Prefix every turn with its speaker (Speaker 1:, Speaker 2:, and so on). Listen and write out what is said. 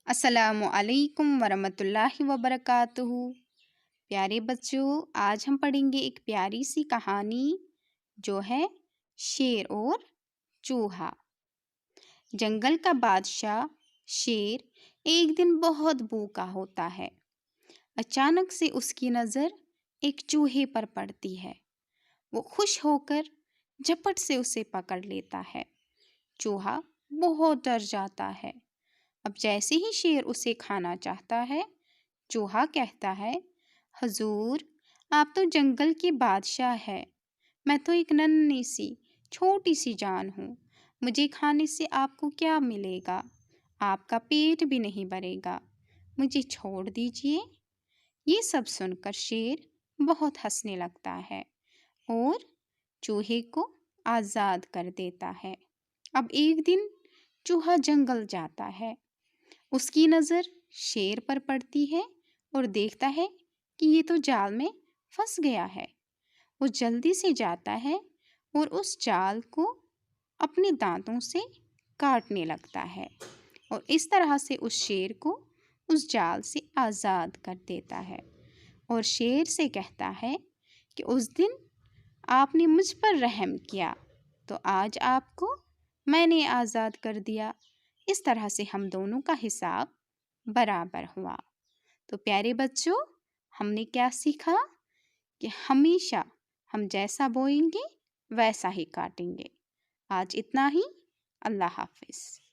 Speaker 1: السلام علیکم ورحمۃ اللہ وبرکاتہ۔ پیارے بچوں، آج ہم پڑھیں گے ایک پیاری سی کہانی جو ہے شیر اور چوہا۔ جنگل کا بادشاہ شیر ایک دن بہت بھوکا ہوتا ہے۔ اچانک سے اس کی نظر ایک چوہے پر پڑتی ہے۔ وہ خوش ہو کر جھپٹ سے اسے پکڑ لیتا ہے۔ چوہا بہت ڈر جاتا ہے۔ اب جیسے ہی شیر اسے کھانا چاہتا ہے، چوہا کہتا ہے، حضور، آپ تو جنگل کے بادشاہ ہے، میں تو ایک ننھی سی چھوٹی سی جان ہوں، مجھے کھانے سے آپ کو کیا ملے گا؟ آپ کا پیٹ بھی نہیں بھرے گا، مجھے چھوڑ دیجئے۔ یہ سب سن کر شیر بہت ہنسنے لگتا ہے اور چوہے کو آزاد کر دیتا ہے۔ اب ایک دن چوہا جنگل جاتا ہے۔ اس کی نظر شیر پر پڑتی ہے اور دیکھتا ہے کہ یہ تو جال میں پھنس گیا ہے۔ وہ جلدی سے جاتا ہے اور اس جال کو اپنے دانتوں سے کاٹنے لگتا ہے اور اس طرح سے اس شیر کو اس جال سے آزاد کر دیتا ہے اور شیر سے کہتا ہے کہ اس دن آپ نے مجھ پر رحم کیا تو آج آپ کو میں نے آزاد کر دیا۔ اس طرح سے ہم دونوں کا حساب برابر ہوا۔ تو پیارے بچوں، ہم نے کیا سیکھا کہ ہمیشہ ہم جیسا بوئیں گے ویسا ہی کاٹیں گے۔ آج اتنا ہی۔ اللہ حافظ۔